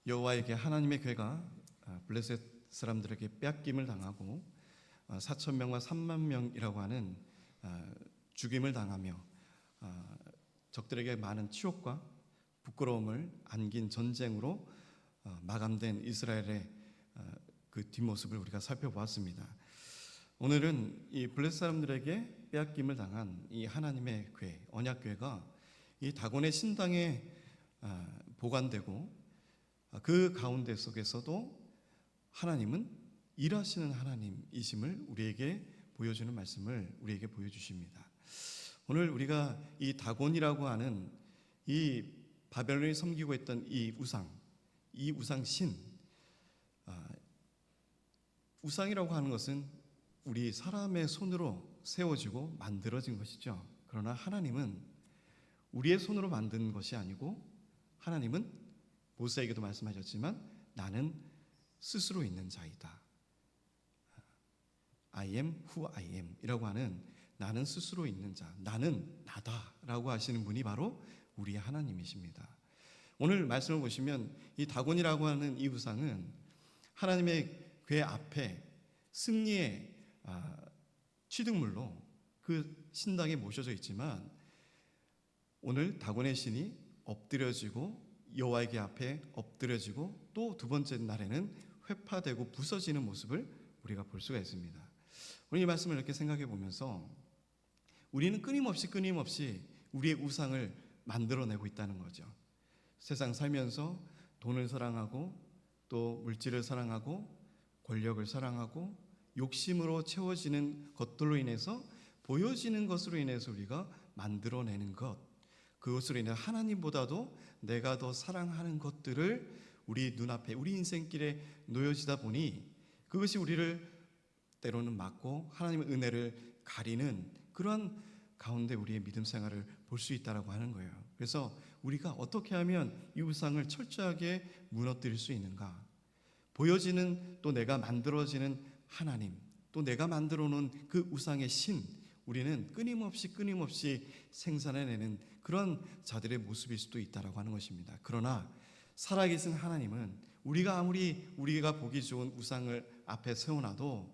여호와에게 하나님의 괴가 블레셋 사람들에게 빼앗김을 당하고 4천 명과 3만 명이라고 하는 죽임을 당하며 적들에게 많은 치욕과 부끄러움을 안긴 전쟁으로 마감된 이스라엘의 그 뒷모습을 우리가 살펴보았습니다. 오늘은 이 블레셋 사람들에게 빼앗김을 당한 이 하나님의 궤, 언약궤가 이 다곤의 신당에 보관되고 그 가운데 속에서도 하나님은 일하시는 하나님이심을 우리에게 보여주는 말씀을 우리에게 보여주십니다. 오늘 우리가 이 다곤이라고 하는 이 바벨론이 섬기고 있던 이 우상신, 우상이라고 하는 것은 우리 사람의 손으로 세워지고 만들어진 것이죠. 그러나 하나님은 우리의 손으로 만든 것이 아니고 하나님은 모세에게도 말씀하셨지만 나는 스스로 있는 자이다. I am who I am 이라고 하는 나는 스스로 있는 자, 나는 나다라고 하시는 분이 바로 우리 하나님이십니다. 오늘 말씀을 보시면 이 다곤이라고 하는 이 우상은 하나님의 궤 앞에 승리의 취등물로 그 신당에 모셔져 있지만 오늘 다곤의 신이 엎드려지고 여호와의 궤 앞에 엎드려지고 또 두 번째 날에는 회파되고 부서지는 모습을 우리가 볼 수가 있습니다. 오늘 이 말씀을 이렇게 생각해 보면서 우리는 끊임없이 우리의 우상을 만들어내고 있다는 거죠. 세상 살면서 돈을 사랑하고 또 물질을 사랑하고 권력을 사랑하고 욕심으로 채워지는 것들로 인해서 보여지는 것으로 인해서 우리가 만들어내는 것, 그것으로 인해 하나님보다도 내가 더 사랑하는 것들을 우리 눈앞에 우리 인생길에 놓여지다 보니 그것이 우리를 때로는 막고 하나님의 은혜를 가리는 그런 가운데 우리의 믿음 생활을 볼 수 있다라고 하는 거예요. 그래서 우리가 어떻게 하면 이 우상을 철저하게 무너뜨릴 수 있는가? 보여지는 또 내가 만들어지는 하나님, 또 내가 만들어 놓은 그 우상의 신, 우리는 끊임없이 생산해내는 그런 자들의 모습일 수도 있다라고 하는 것입니다. 그러나 살아계신 하나님은 우리가 아무리 우리가 보기 좋은 우상을 앞에 세워놔도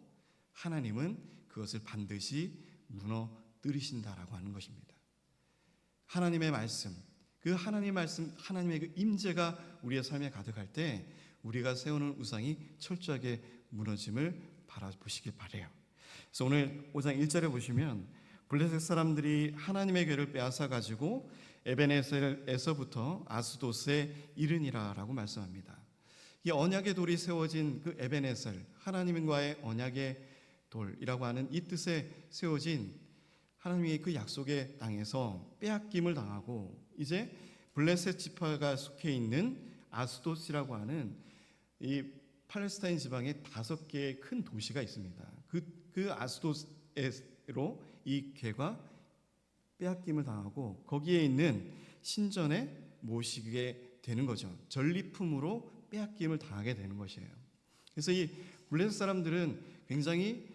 하나님은 그것을 반드시 무너뜨리신다라고 하는 것입니다. 하나님의 말씀, 그 하나님의 말씀, 하나님의 그 임재가 우리의 삶에 가득할 때 우리가 세우는 우상이 철저하게 무너짐을 바라보시길 바라요. 그래서 오늘 5장 1절에 보시면 블레셋 사람들이 하나님의 궤를 빼앗아 가지고 에베네셀에서부터 아스돗에 이르니라라고 말씀합니다. 이 언약의 돌이 세워진 그 에베네셀, 하나님과의 언약의 돌이라고 하는 이 뜻에 세워진 하나님의 그 약속의 땅에서 빼앗김을 당하고 이제 블레셋 지파가 속해 있는 아스돗이라고 하는 이 팔레스타인 지방에 5개의 큰 도시가 있습니다. 그 아스돗으로 이 궤가 빼앗김을 당하고 거기에 있는 신전에 모시게 되는 거죠. 전리품으로 빼앗김을 당하게 되는 것이에요. 그래서 이 블레셋 사람들은 굉장히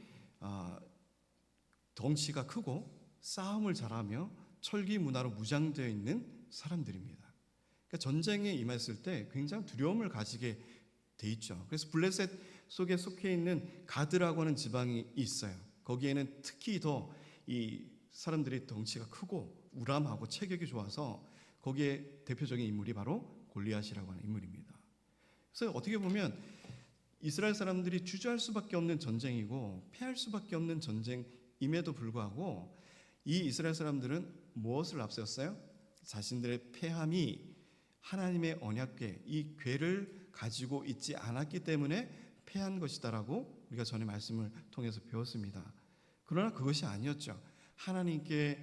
덩치가 크고 싸움을 잘하며 철기 문화로 무장되어 있는 사람들입니다. 그러니까 전쟁에 임했을 때 굉장히 두려움을 가지게 돼 있죠. 그래서 블레셋 속에 속해 있는 가드라고 하는 지방이 있어요. 거기에는 특히 더 이 사람들이 덩치가 크고 우람하고 체격이 좋아서 거기에 대표적인 인물이 바로 골리앗이라고 하는 인물입니다. 그래서 어떻게 보면 이스라엘 사람들이 주저할 수밖에 없는 전쟁이고 패할 수밖에 없는 전쟁임에도 불구하고 이 이스라엘 사람들은 무엇을 앞세웠어요? 자신들의 패함이 하나님의 언약궤, 이 궤를 가지고 있지 않았기 때문에 패한 것이다라고 우리가 전에 말씀을 통해서 배웠습니다. 그러나 그것이 아니었죠. 하나님께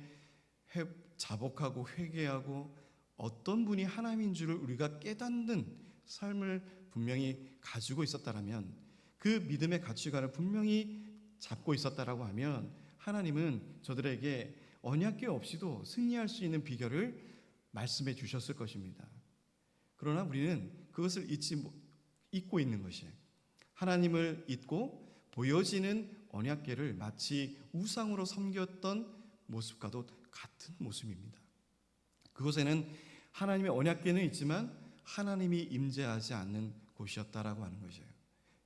자복하고 회개하고 어떤 분이 하나님인 줄을 우리가 깨닫는 삶을 분명히 가지고 있었다라면 그 믿음의 가치관을 분명히 잡고 있었다라고 하면 하나님은 저들에게 언약궤 없이도 승리할 수 있는 비결을 말씀해 주셨을 것입니다. 그러나 우리는 그것을 잊고 있는 것이에요. 하나님을 잊고 보여지는 언약궤를 마치 우상으로 섬겼던 모습과도 같은 모습입니다. 그곳에는 하나님의 언약궤는 있지만 하나님이 임재하지 않는 곳이었다라고 하는 것이에요.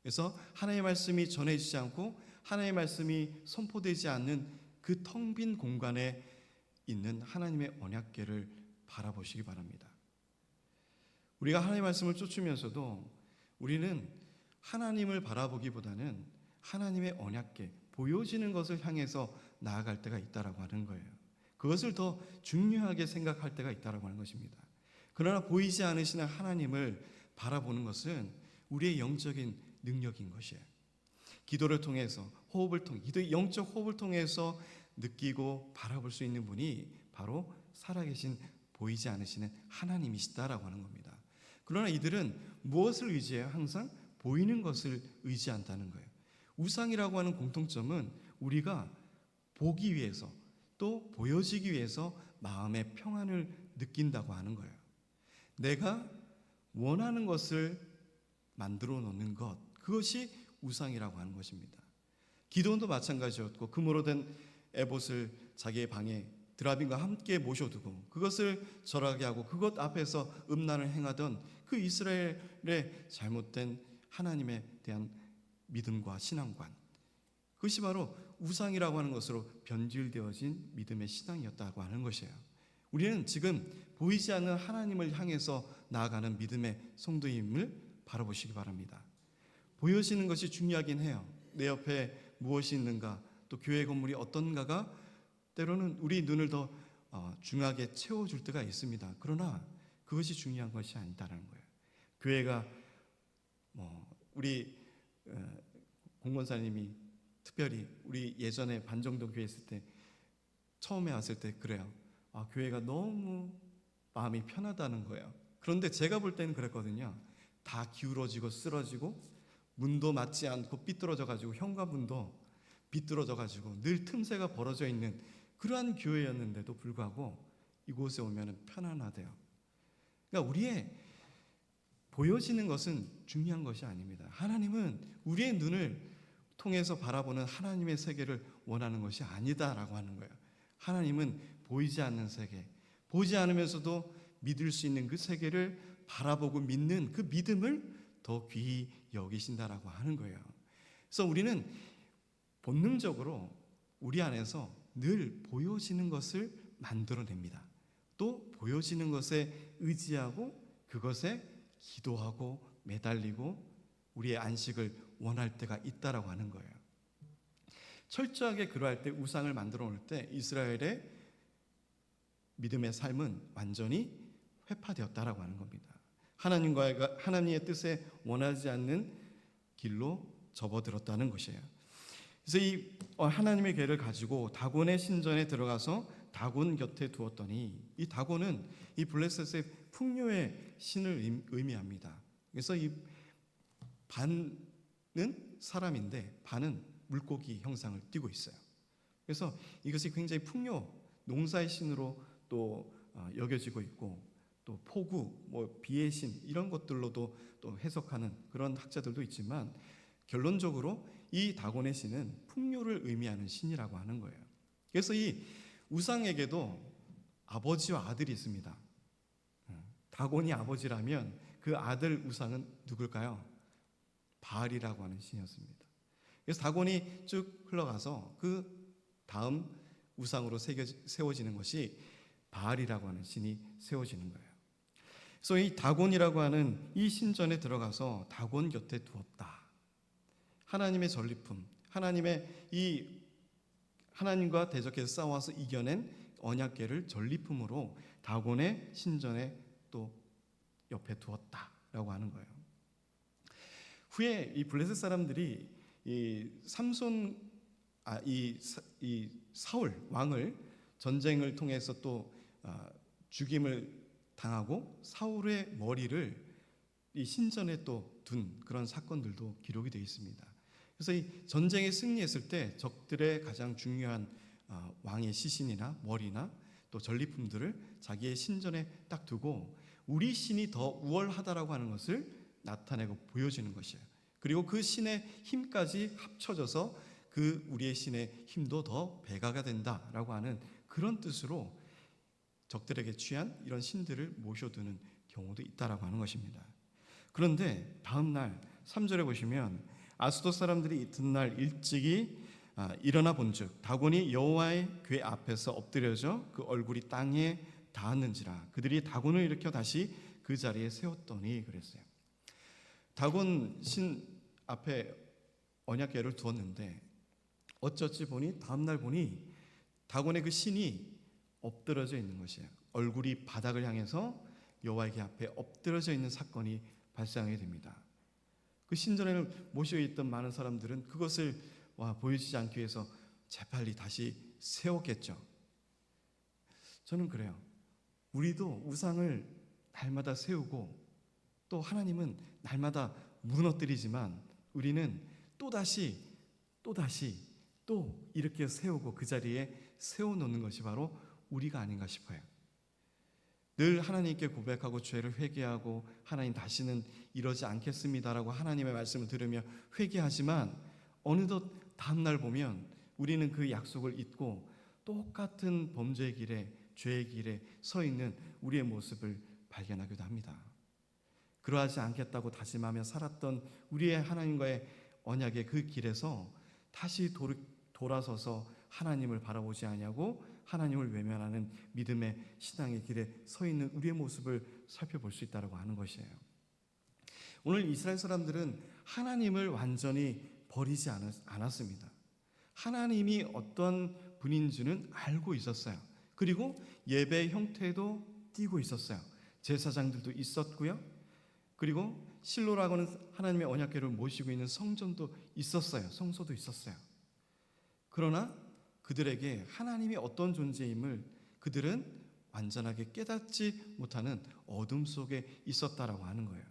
그래서 하나님의 말씀이 전해지지 않고 하나님의 말씀이 선포되지 않는 그 텅 빈 공간에 있는 하나님의 언약궤를 바라보시기 바랍니다. 우리가 하나님의 말씀을 쫓으면서도 우리는 하나님을 바라보기보다는 하나님의 언약궤, 보여지는 것을 향해서 나아갈 때가 있다라고 하는 거예요. 그것을 더 중요하게 생각할 때가 있다라고 하는 것입니다. 그러나 보이지 않으시는 하나님을 바라보는 것은 우리의 영적인 능력인 것이에요. 기도를 통해서 영적 호흡을 통해서 느끼고 바라볼 수 있는 분이 바로 살아계신 보이지 않으시는 하나님이시다라고 하는 겁니다. 그러나 이들은 무엇을 의지해요? 항상 보이는 것을 의지한다는 거예요. 우상이라고 하는 공통점은 우리가 보기 위해서 또 보여지기 위해서 마음의 평안을 느낀다고 하는 거예요. 내가 원하는 것을 만들어 놓는 것, 그것이 우상이라고 하는 것입니다. 기도원도 마찬가지였고 금으로 된 에봇을 자기의 방에 드라빈과 함께 모셔두고 그것을 절하게 하고 그것 앞에서 음란을 행하던 그 이스라엘의 잘못된 하나님에 대한 믿음과 신앙관, 그것이 바로 우상이라고 하는 것으로 변질되어진 믿음의 신앙이었다고 하는 것이에요. 우리는 지금 보이지 않는 하나님을 향해서 나아가는 믿음의 성도임을 바라보시기 바랍니다. 보여지는 것이 중요하긴 해요. 내 옆에 무엇이 있는가, 또 교회 건물이 어떤가가 때로는 우리 눈을 더 중하게 채워줄 때가 있습니다. 그러나 그것이 중요한 것이 아니다라는 거예요. 교회가 우리 공권사님이 특별히 우리 예전에 반정동 교회 있을 때 처음에 왔을 때 그래요. 교회가 너무 마음이 편하다는 거예요. 그런데 제가 볼 때는 그랬거든요. 다 기울어지고 쓰러지고 문도 맞지 않고 삐뚤어져 가지고 현관문도 비뚤어져 가지고 늘 틈새가 벌어져 있는 그러한 교회였는데도 불구하고 이곳에 오면 편안하대요. 그러니까 우리의 보여지는 것은 중요한 것이 아닙니다. 하나님은 우리의 눈을 통해서 바라보는 하나님의 세계를 원하는 것이 아니다라고 하는 거예요. 하나님은 보이지 않는 세계, 보이지 않으면서도 믿을 수 있는 그 세계를 바라보고 믿는 그 믿음을 더 귀히 여기신다라고 하는 거예요. 그래서 우리는 본능적으로 우리 안에서 늘 보여지는 것을 만들어냅니다. 또 보여지는 것에 의지하고 그것에 기도하고 매달리고 우리의 안식을 원할 때가 있다라고 하는 거예요. 철저하게 그러할 때 우상을 만들어 놓을 때 이스라엘의 믿음의 삶은 완전히 회파되었다라고 하는 겁니다. 하나님의 뜻에 원하지 않는 길로 접어들었다는 것이에요. 그래서 이 하나님의 궤를 가지고 다곤의 신전에 들어가서 다곤 곁에 두었더니 이 다곤은 이 블레셋의 풍요의 신을 의미합니다. 그래서 이 반은 사람인데 반은 물고기 형상을 띠고 있어요. 그래서 이것이 굉장히 풍요, 농사의 신으로 또 여겨지고 있고 또 폭우, 비의 신 이런 것들로도 또 해석하는 그런 학자들도 있지만 결론적으로 이 다곤의 신은 풍요를 의미하는 신이라고 하는 거예요. 그래서 이 우상에게도 아버지와 아들이 있습니다. 다곤이 아버지라면 그 아들 우상은 누굴까요? 바알이라고 하는 신이었습니다. 그래서 다곤이 쭉 흘러가서 그 다음 우상으로 세워지는 것이 바알이라고 하는 신이 세워지는 거예요. 그래서 이 다곤이라고 하는 이 신전에 들어가서 다곤 곁에 두었다. 하나님의 전리품, 하나님과 대적해서 싸워서 이겨낸 언약궤를 전리품으로 다곤의 신전에 또 옆에 두었다라고 하는 거예요. 후에 이 블레셋 사람들이 이 사울 왕을 전쟁을 통해서 또 죽임을 당하고 사울의 머리를 이 신전에 또 둔 그런 사건들도 기록이 되어 있습니다. 그래서 이 전쟁에 승리했을 때 적들의 가장 중요한 왕의 시신이나 머리나 또 전리품들을 자기의 신전에 딱 두고 우리 신이 더 우월하다라고 하는 것을 나타내고 보여주는 것이에요. 그리고 그 신의 힘까지 합쳐져서 그 우리의 신의 힘도 더 배가가 된다라고 하는 그런 뜻으로 적들에게 취한 이런 신들을 모셔두는 경우도 있다라고 하는 것입니다. 그런데 다음 날 3절에 보시면 아스돗 사람들이 이튿날 일찍이 일어나 본즉 다곤이 여호와의 궤 앞에서 엎드려져 그 얼굴이 땅에 닿았는지라. 그들이 다곤을 일으켜 다시 그 자리에 세웠더니 그랬어요. 다곤 신 앞에 언약궤를 두었는데 어쩌지 보니 다음날 보니 다곤의 그 신이 엎드러져 있는 것이에요. 얼굴이 바닥을 향해서 여호와의 궤 앞에 엎드러져 있는 사건이 발생하게 됩니다. 그 신전에 모여 있던 많은 사람들은 그것을 보여지지 않기 위해서 재빨리 다시 세웠겠죠. 저는 그래요. 우리도 우상을 날마다 세우고 또 하나님은 날마다 무너뜨리지만 우리는 또다시 또 이렇게 세우고 그 자리에 세워놓는 것이 바로 우리가 아닌가 싶어요. 늘 하나님께 고백하고 죄를 회개하고 하나님 다시는 이러지 않겠습니다라고 하나님의 말씀을 들으며 회개하지만 어느덧 다음날 보면 우리는 그 약속을 잊고 똑같은 범죄의 길에 죄의 길에 서 있는 우리의 모습을 발견하기도 합니다. 그러하지 않겠다고 다짐하며 살았던 우리의 하나님과의 언약의 그 길에서 다시 돌아서서 하나님을 바라보지 아니하고 하나님을 외면하는 믿음의 신앙의 길에 서 있는 우리의 모습을 살펴볼 수 있다고 하는 것이에요. 오늘 이스라엘 사람들은 하나님을 완전히 버리지 않았습니다. 하나님이 어떤 분인지는 알고 있었어요. 그리고 예배 형태도 띄고 있었어요. 제사장들도 있었고요. 그리고 실로라고는 하나님의 언약궤를 모시고 있는 성전도 있었어요. 성소도 있었어요. 그러나 그들에게 하나님이 어떤 존재임을 그들은 완전하게 깨닫지 못하는 어둠 속에 있었다라고 하는 거예요.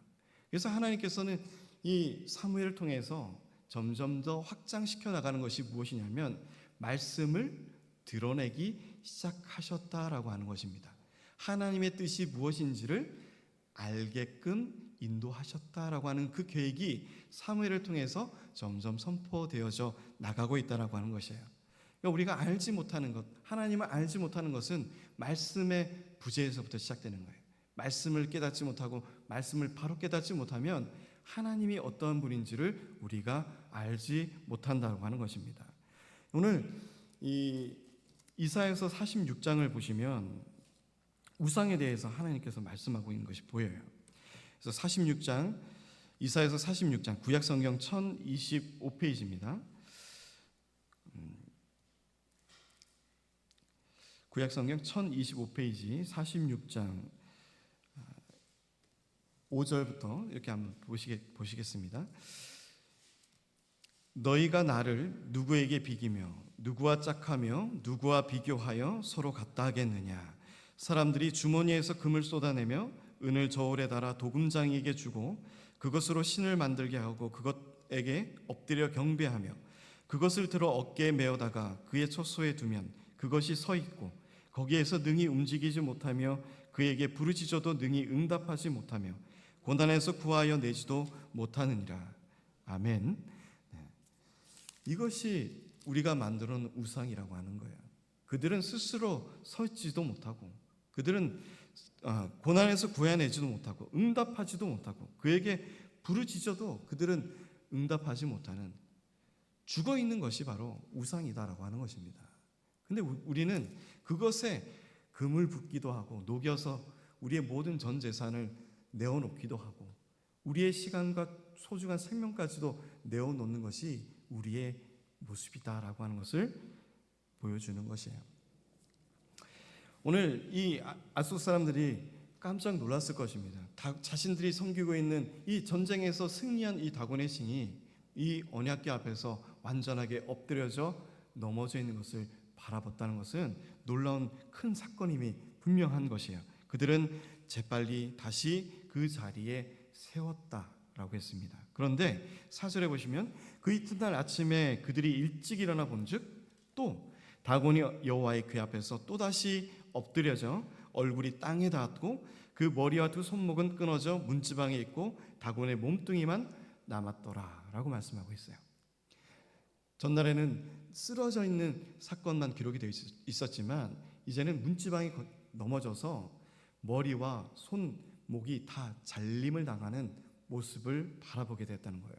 그래서 하나님께서는 이 사무엘을 통해서 점점 더 확장시켜 나가는 것이 무엇이냐면 말씀을 드러내기 시작하셨다라고 하는 것입니다. 하나님의 뜻이 무엇인지를 알게끔 인도하셨다라고 하는 그 계획이 사무엘을 통해서 점점 선포되어져 나가고 있다라고 하는 것이에요. 그러니까 우리가 알지 못하는 것, 하나님을 알지 못하는 것은 말씀의 부재에서부터 시작되는 거예요. 말씀을 깨닫지 못하고 말씀을 바로 깨닫지 못하면 하나님이 어떠한 분인지를 우리가 알지 못한다고 하는 것입니다. 오늘 이 이사야서 46장을 보시면 우상에 대해서 하나님께서 말씀하고 있는 것이 보여요. 그래서 46장, 이사야서 46장, 구약성경 1025페이지입니다. 구약성경 1025페이지 46장 5절부터 이렇게 한번 보시겠습니다. 너희가 나를 누구에게 비기며 누구와 짝하며 누구와 비교하여 서로 같다 하겠느냐. 사람들이 주머니에서 금을 쏟아내며 은을 저울에 달아 도금장이에게 주고 그것으로 신을 만들게 하고 그것에게 엎드려 경배하며 그것을 들어 어깨에 메어다가 그의 처소에 두면 그것이 서 있고 거기에서 능히 움직이지 못하며 그에게 부르짖어도 능히 응답하지 못하며 고난에서 구하여 내지도 못하느니라. 아멘. 이것이 우리가 만들어 놓은 우상이라고 하는 거예요. 그들은 스스로 서지도 못하고 그들은 고난에서 구해내지도 못하고 응답하지도 못하고 그에게 부르짖어도 그들은 응답하지 못하는 죽어있는 것이 바로 우상이다라고 하는 것입니다. 근데 우리는 그것에 금을 붓기도 하고 녹여서 우리의 모든 전 재산을 내어놓기도 하고 우리의 시간과 소중한 생명까지도 내어놓는 것이 우리의 모습이다라고 하는 것을 보여주는 것이에요. 오늘 이 아숫 사람들이 깜짝 놀랐을 것입니다. 자신들이 섬기고 있는 이 전쟁에서 승리한 이 다곤의 신이 이 언약궤 앞에서 완전하게 엎드려져 넘어져 있는 것을 바라봤다는 것은 놀라운 큰 사건임이 분명한 것이에요. 그들은 재빨리 다시 그 자리에 세웠다라고 했습니다. 그런데 4절에 보시면 그 이튿날 아침에 그들이 일찍 일어나 본즉 또 다곤이 여호와의 궤 앞에서 또다시 엎드려져 얼굴이 땅에 닿았고 그 머리와 두 손목은 끊어져 문지방에 있고 다곤의 몸뚱이만 남았더라라고 말씀하고 있어요. 전날에는 쓰러져 있는 사건만 기록이 되어 있었지만 이제는 문지방이 넘어져서 머리와 손, 목이 다 잘림을 당하는 모습을 바라보게 됐다는 거예요.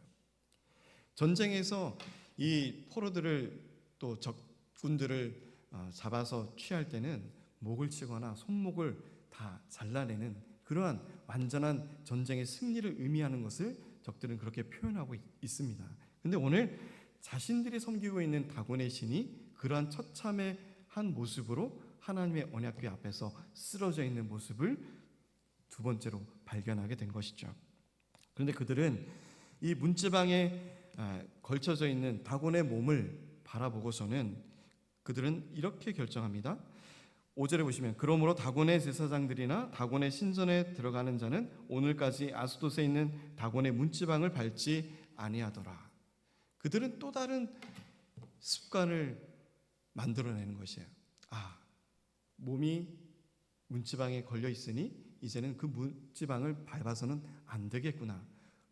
전쟁에서 이 포로들을 또 적군들을 잡아서 취할 때는 목을 치거나 손목을 다 잘라내는 그러한 완전한 전쟁의 승리를 의미하는 것을 적들은 그렇게 표현하고 있습니다. 근데 오늘 자신들이 섬기고 있는 다곤의 신이 그러한 처참한 모습으로 하나님의 언약궤 앞에서 쓰러져 있는 모습을 두 번째로 발견하게 된 것이죠. 그런데 그들은 이 문지방에 걸쳐져 있는 다곤의 몸을 바라보고서는 그들은 이렇게 결정합니다. 5절에 보시면 그러므로 다곤의 제사장들이나 다곤의 신전에 들어가는 자는 오늘까지 아스돗에 있는 다곤의 문지방을 밟지 아니하더라. 그들은 또 다른 습관을 만들어내는 것이에요. 몸이 문지방에 걸려 있으니 이제는 그 문지방을 밟아서는 안 되겠구나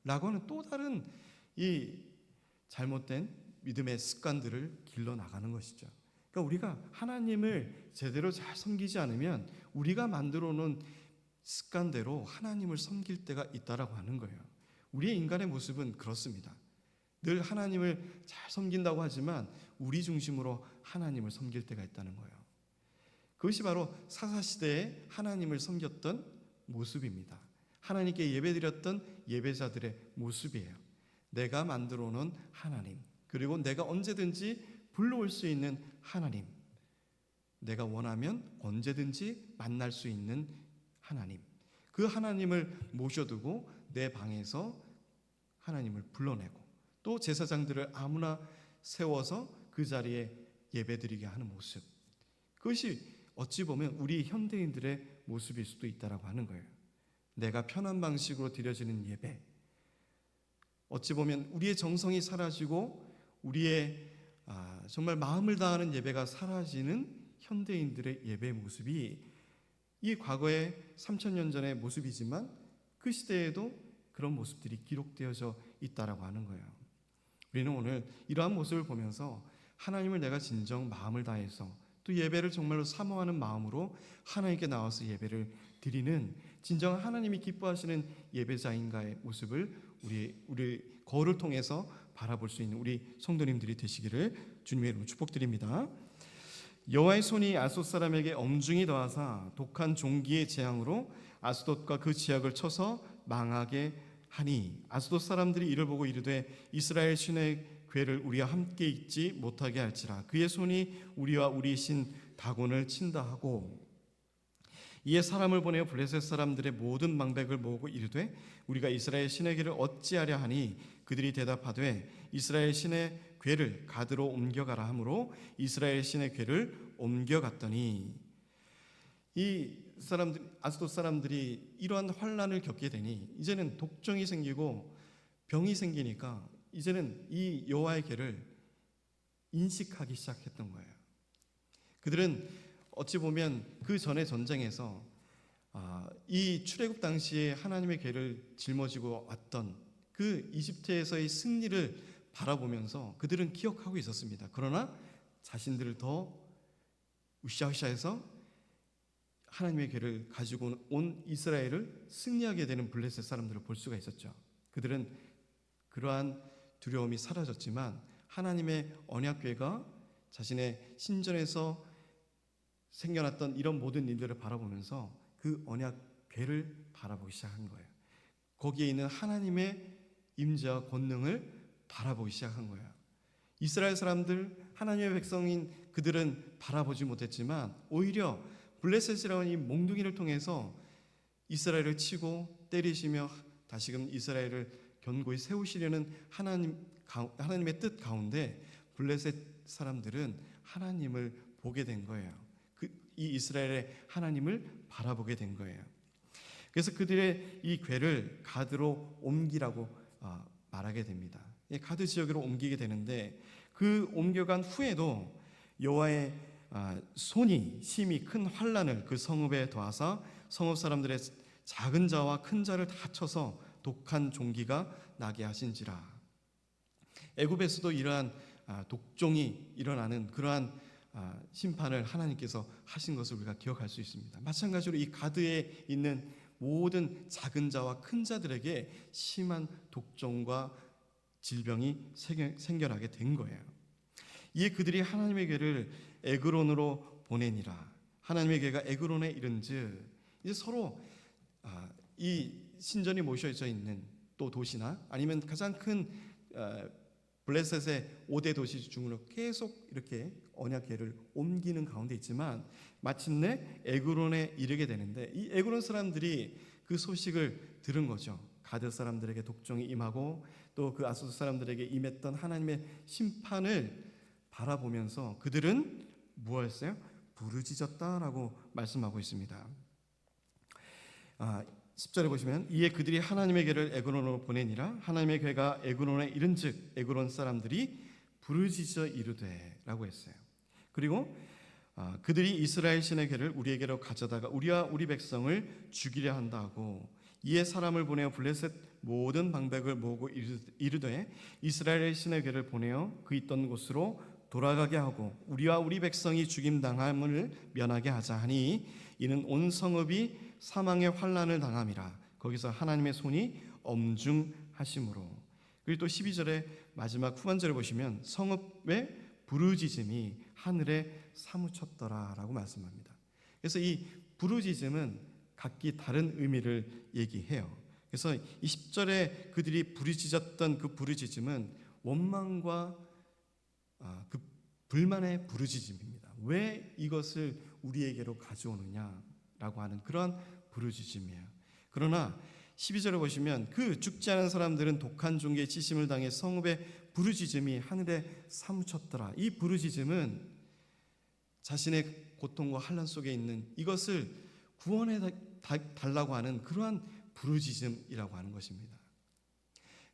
라고 하는 또 다른 이 잘못된 믿음의 습관들을 길러나가는 것이죠. 그러니까 우리가 하나님을 제대로 잘 섬기지 않으면 우리가 만들어 놓은 습관대로 하나님을 섬길 때가 있다라고 하는 거예요. 우리의 인간의 모습은 그렇습니다. 늘 하나님을 잘 섬긴다고 하지만 우리 중심으로 하나님을 섬길 때가 있다는 거예요. 그것이 바로 사사시대에 하나님을 섬겼던 모습입니다. 하나님께 예배드렸던 예배자들의 모습이에요. 내가 만들어 놓은 하나님, 그리고 내가 언제든지 불러올 수 있는 하나님, 내가 원하면 언제든지 만날 수 있는 하나님, 그 하나님을 모셔두고 내 방에서 하나님을 불러내고 또 제사장들을 아무나 세워서 그 자리에 예배드리게 하는 모습, 그것이 어찌 보면 우리 현대인들의 모습일 수도 있다라고 하는 거예요. 내가 편한 방식으로 드려지는 예배, 어찌 보면 우리의 정성이 사라지고 우리의 정말 마음을 다하는 예배가 사라지는 현대인들의 예배 모습이 이 과거의 3000년 전의 모습이지만 그 시대에도 그런 모습들이 기록되어져 있다라고 하는 거예요. 우리는 오늘 이러한 모습을 보면서 하나님을 내가 진정 마음을 다해서 또 예배를 정말로 사모하는 마음으로 하나님께 나와서 예배를 드리는 진정한 하나님이 기뻐하시는 예배자인가의 모습을 우리 거울을 통해서 바라볼 수 있는 우리 성도님들이 되시기를 주님의 이름으로 축복드립니다. 여호와의 손이 아스돗 사람에게 엄중히 더하사 독한 종기의 재앙으로 아스돗과 그 지역을 쳐서 망하게 하니 아스돗 사람들이 이를 보고 이르되 이스라엘 신의 궤를 우리와 함께 있지 못하게 할지라 그의 손이 우리와 우리 신 다곤을 친다 하고 이에 사람을 보내어 블레셋 사람들의 모든 방백을 모으고 이르되 우리가 이스라엘 신의 궤를 어찌하려 하니 그들이 대답하되 이스라엘 신의 궤를 가드로 옮겨가라 하므로 이스라엘 신의 궤를 옮겨갔더니 이 사람들 아스돗 사람들이 이러한 환난을 겪게 되니 이제는 독종이 생기고 병이 생기니까 이제는 이 여호와의 궤를 인식하기 시작했던 거예요. 그들은 어찌 보면 그 전의 전쟁에서 이 출애굽 당시에 하나님의 궤를 짊어지고 왔던 그 이집트에서의 승리를 바라보면서 그들은 기억하고 있었습니다. 그러나 자신들을 더 으쌰으쌰해서 하나님의 궤를 가지고 온 이스라엘을 승리하게 되는 블레셋 사람들을 볼 수가 있었죠. 그들은 그러한 두려움이 사라졌지만 하나님의 언약궤가 자신의 신전에서 생겨났던 이런 모든 일들을 바라보면서 그 언약궤를 바라보기 시작한 거예요. 거기에 있는 하나님의 임재와 권능을 바라보기 시작한 거예요. 이스라엘 사람들, 하나님의 백성인 그들은 바라보지 못했지만 오히려 블레셋이라는 이 몽둥이를 통해서 이스라엘을 치고 때리시며 다시금 이스라엘을 견고히 세우시려는 하나님의 뜻 가운데 블레셋 사람들은 하나님을 보게 된 거예요. 이 이스라엘의 하나님을 바라보게 된 거예요. 그래서 그들의 이 궤를 가드로 옮기라고 말하게 됩니다. 가드 지역으로 옮기게 되는데 그 옮겨간 후에도 여호와의 손이 심히 큰 환난을 그 성읍에 더하사 성읍 사람들의 작은 자와 큰 자를 다 쳐서 독한 종기가 나게 하신지라. 애굽에서도 이러한 독종이 일어나는 그러한 심판을 하나님께서 하신 것을 우리가 기억할 수 있습니다. 마찬가지로 이 가드에 있는 모든 작은 자와 큰 자들에게 심한 독종과 질병이 생겨나게 된 거예요. 이에 그들이 하나님의 괴를 에그론으로 보내니라. 하나님의 괴가 에그론에 이른즉, 이제 서로 이 신전이 모셔져 있는 또 도시나 아니면 가장 큰 블레셋의 5대 도시 중으로 계속 이렇게 언약궤를 옮기는 가운데 있지만 마침내 에그론에 이르게 되는데, 이 에그론 사람들이 그 소식을 들은 거죠. 가드 사람들에게 독종이 임하고 또 그 아수르 사람들에게 임했던 하나님의 심판을 바라보면서 그들은 무엇했어요? 부르짖었다라고 말씀하고 있습니다. 10절에 보시면 이에 그들이 하나님의 괴를 에그론으로 보내니라. 하나님의 괴가 에그론에 이른즉 에그론 사람들이 부르짖어 이르되 라고 했어요. 그리고 그들이 이스라엘 신의 괴를 우리에게로 가져다가 우리와 우리 백성을 죽이려 한다고 이에 사람을 보내어 블레셋 모든 방백을 모으고 이르되 이스라엘 신의 괴를 보내어 그 있던 곳으로 돌아가게 하고 우리와 우리 백성이 죽임당함을 면하게 하자 하니 이는 온 성읍이 사망의 환난을 당함이라. 거기서 하나님의 손이 엄중하심으로. 그리고 또 12절의 마지막 후반절을 보시면 성읍의 부르짖음이 하늘에 사무쳤더라라고 말씀합니다. 그래서 이 부르짖음은 각기 다른 의미를 얘기해요. 그래서 20절에 그들이 부르짖었던 그 부르짖음은 원망과 그 불만의 부르짖음입니다. 왜 이것을 우리에게로 가져오느냐라고 하는 그러한 부르짖음이에요. 그러나 12절에 보시면 그 죽지 않은 사람들은 독한 종기에 치심을 당해 성읍의 부르짖음이 하늘에 사무쳤더라. 이 부르짖음은 자신의 고통과 환난 속에 있는 이것을 구원해 달라고 하는 그러한 부르짖음이라고 하는 것입니다.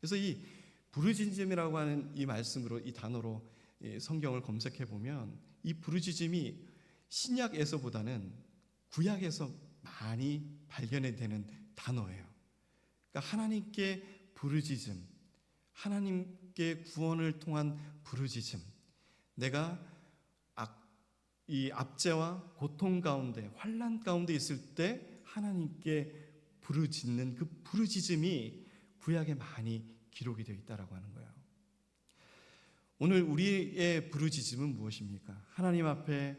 그래서 이 부르짖음이라고 하는 이 말씀으로, 이 단어로 성경을 검색해 보면 이 부르짖음이 신약에서보다는 구약에서 많이 발견이 되는 단어예요. 그러니까 하나님께 부르짖음, 하나님께 구원을 통한 부르짖음, 내가 이 압제와 고통 가운데, 환난 가운데 있을 때 하나님께 부르짖는 그 부르짖음이 구약에 많이 기록이 되어 있다라고 하는 거예요. 오늘 우리의 부르짖음은 무엇입니까? 하나님 앞에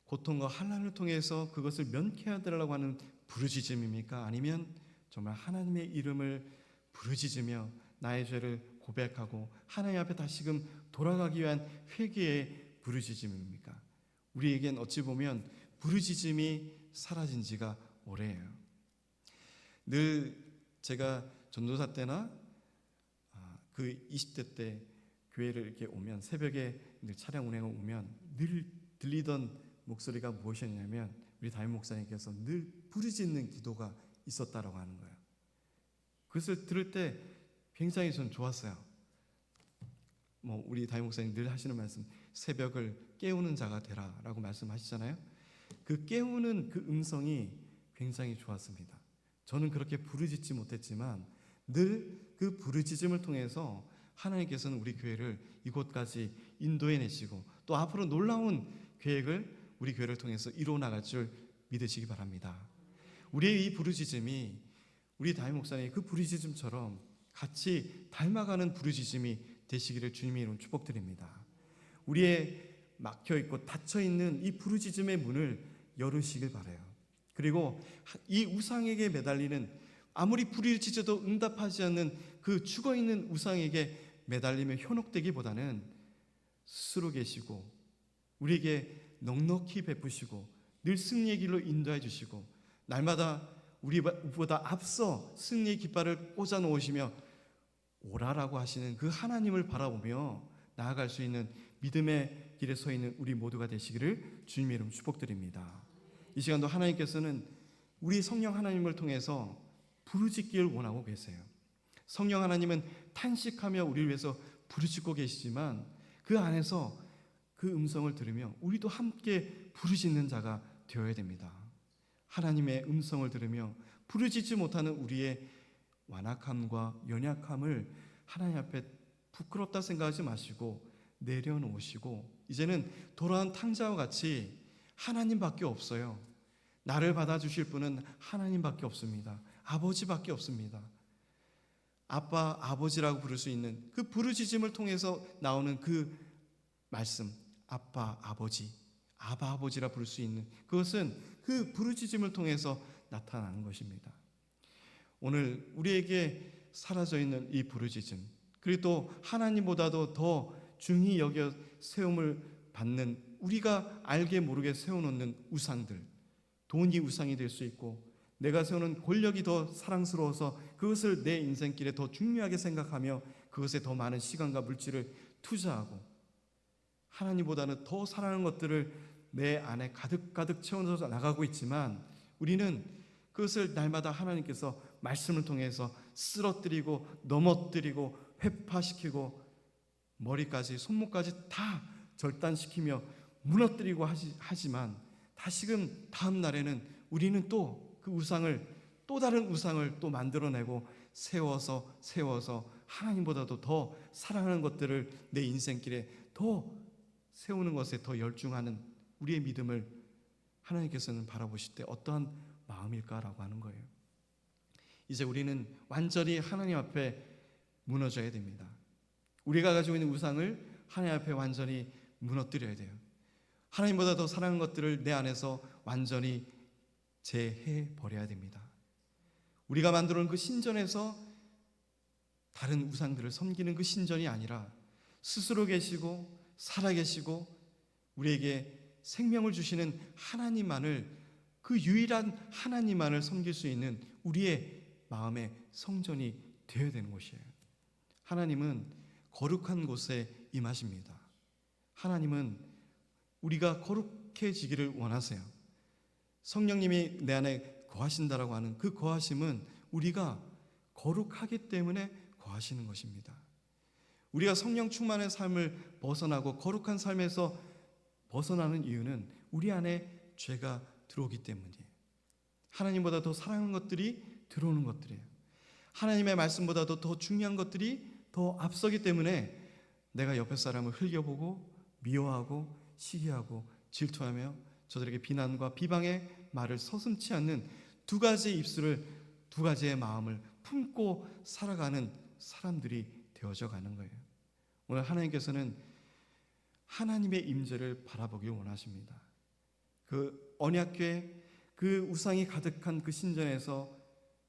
고통과 환난을 통해서 그것을 면케해 달라고 하는 부르짖음입니까? 아니면 정말 하나님의 이름을 부르짖으며 나의 죄를 고백하고 하나님 앞에 다시금 돌아가기 위한 회개의 부르짖음입니까? 우리에겐 어찌 보면 부르짖음이 사라진 지가 오래예요. 늘 제가 전도사 때나 그 20대 때 교회를 이렇게 오면 새벽에 늘 차량 운행을 오면 늘 들리던 목소리가 무엇이었냐면 우리 담임 목사님께서 늘 부르짖는 기도가 있었다라고 하는 거예요. 그것을 들을 때 굉장히 전 좋았어요. 우리 담임 목사님 늘 하시는 말씀, 새벽을 깨우는 자가 되라라고 말씀하시잖아요. 그 깨우는 그 음성이 굉장히 좋았습니다. 저는 그렇게 부르짖지 못했지만 늘 그 부르짖음을 통해서 하나님께서는 우리 교회를 이곳까지 인도해 내시고 또 앞으로 놀라운 계획을 우리 교회를 통해서 이루어 나갈 줄 믿으시기 바랍니다. 우리의 이 부르짖음이 우리 담임 목사님 그 부르짖음처럼 같이 닮아가는 부르짖음이 되시기를 주님의 이름으로 축복드립니다. 우리의 막혀있고 닫혀있는 이 부르짖음의 문을 열으시길 바라요. 그리고 이 우상에게 매달리는, 아무리 부르짖어도 응답하지 않는 그 죽어있는 우상에게 매달리며 현혹되기보다는 스스로 계시고 우리에게 넉넉히 베푸시고 늘 승리의 길로 인도해 주시고 날마다 우리보다 앞서 승리의 깃발을 꽂아 놓으시며 오라라고 하시는 그 하나님을 바라보며 나아갈 수 있는 믿음의 길에 서 있는 우리 모두가 되시기를 주님의 이름 축복드립니다. 이 시간도 하나님께서는 우리 성령 하나님을 통해서 부르짖기를 원하고 계세요. 성령 하나님은 탄식하며 우리를 위해서 부르짖고 계시지만 그 안에서 그 음성을 들으며 우리도 함께 부르짖는 자가 되어야 됩니다. 하나님의 음성을 들으며 부르짖지 못하는 우리의 완악함과 연약함을 하나님 앞에 부끄럽다 생각하지 마시고 내려놓으시고 이제는 돌아온 탕자와 같이 하나님밖에 없어요. 나를 받아주실 분은 하나님밖에 없습니다. 아버지밖에 없습니다. 아빠, 아버지라고 부를 수 있는 그 부르짖음을 통해서 나오는 그 말씀, 아빠, 아버지, 아바, 아버지라 부를 수 있는 그것은 그 부르짖음을 통해서 나타나는 것입니다. 오늘 우리에게 사라져 있는 이 부르짖음, 그리고 또 하나님보다도 더 중히 여겨 세움을 받는, 우리가 알게 모르게 세워놓는 우상들, 돈이 우상이 될 수 있고, 내가 세우는 권력이 더 사랑스러워서 그것을 내 인생길에 더 중요하게 생각하며 그것에 더 많은 시간과 물질을 투자하고, 하나님보다는 더 사랑하는 것들을 내 안에 가득가득 채워서 나가고 있지만, 우리는 그것을 날마다 하나님께서 말씀을 통해서 쓰러뜨리고 넘어뜨리고 회파시키고 머리까지 손목까지 다 절단시키며 무너뜨리고 하지만, 다시금 다음 날에는 우리는 또 그 우상을, 또 다른 우상을 또 만들어내고 세워서 하나님보다도 더 사랑하는 것들을 내 인생길에 더 세우는 것에 더 열중하는 우리의 믿음을 하나님께서는 바라보실 때 어떠한 마음일까라고 하는 거예요. 이제 우리는 완전히 하나님 앞에 무너져야 됩니다. 우리가 가지고 있는 우상을 하나님 앞에 완전히 무너뜨려야 돼요. 하나님보다 더 사랑하는 것들을 내 안에서 완전히 제해 버려야 됩니다. 우리가 만들어 놓은 그 신전에서 다른 우상들을 섬기는 그 신전이 아니라 스스로 계시고 살아계시고 우리에게 생명을 주시는 하나님만을, 그 유일한 하나님만을 섬길 수 있는 우리의 마음의 성전이 되어야 되는 것이에요. 하나님은 거룩한 곳에 임하십니다. 하나님은 우리가 거룩해지기를 원하세요. 성령님이 내 안에 거하신다라고 하는 그 거하심은 우리가 거룩하기 때문에 거하시는 것입니다. 우리가 성령 충만의 삶을 벗어나고 거룩한 삶에서 벗어나는 이유는 우리 안에 죄가 들어오기 때문이에요. 하나님보다 더 사랑하는 것들이 들어오는 것들이에요. 하나님의 말씀보다도 더 중요한 것들이 더 앞서기 때문에 내가 옆에 사람을 흘겨보고 미워하고 시기하고 질투하며 저들에게 비난과 비방의 말을 서슴지 않는 두 가지의 입술을, 두 가지의 마음을 품고 살아가는 사람들이 되어져 가는 거예요. 오늘 하나님께서는 하나님의 임재를 바라보길 원하십니다. 그 언약궤, 그 우상이 가득한 그 신전에서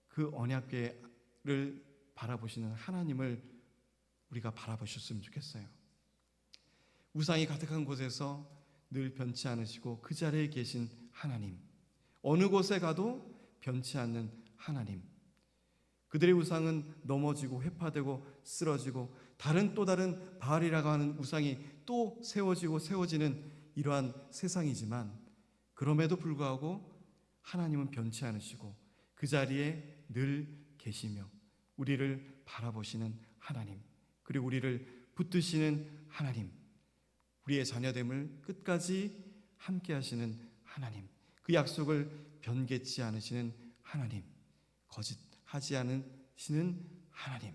그 언약궤를 바라보시는 하나님을 우리가 바라보셨으면 좋겠어요. 우상이 가득한 곳에서 늘 변치 않으시고 그 자리에 계신 하나님, 어느 곳에 가도 변치 않는 하나님, 그들의 우상은 넘어지고 회파되고 쓰러지고 또 다른 바알이라고 하는 우상이 또 세워지는 이러한 세상이지만, 그럼에도 불구하고 하나님은 변치 않으시고 그 자리에 늘 계시며 우리를 바라보시는 하나님, 그리고 우리를 붙드시는 하나님, 우리의 자녀됨을 끝까지 함께 하시는 하나님, 그 약속을 변개치 않으시는 하나님, 거짓하지 않으시는 하나님,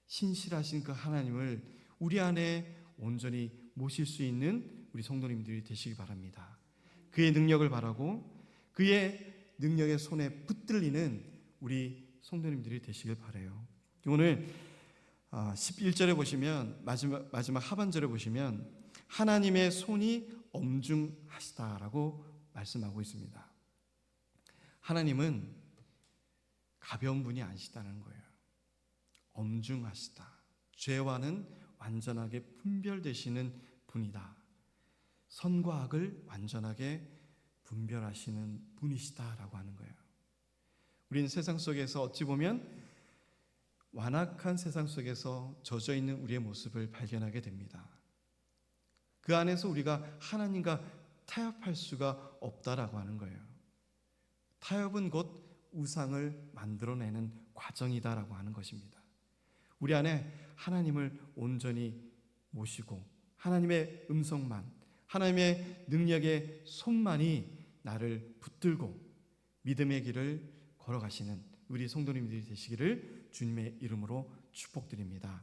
신실하신 그 하나님을 우리 안에 온전히 모실 수 있는 우리 성도님들이 되시기 바랍니다. 그의 능력을 바라고 그의 능력의 손에 붙들리는 우리 성도님들이 되시길 바라요. 오늘 11절에 보시면, 마지막 하반절에 보시면 하나님의 손이 엄중하시다라고 말씀하고 있습니다. 하나님은 가벼운 분이 아니시다는 거예요. 엄중하시다. 죄와는 완전하게 분별되시는 분이다. 선과 악을 완전하게 분별하시는 분이시다라고 하는 거예요. 우리는 세상 속에서 어찌 보면 완악한 세상 속에서 젖어 있는 우리의 모습을 발견하게 됩니다. 그 안에서 우리가 하나님과 타협할 수가 없다라고 하는 거예요. 타협은 곧 우상을 만들어내는 과정이다라고 하는 것입니다. 우리 안에 하나님을 온전히 모시고 하나님의 음성만, 하나님의 능력의 손만이 나를 붙들고 믿음의 길을 걸어가시는 우리 성도님들이 되시기를 주님의 이름으로 축복드립니다.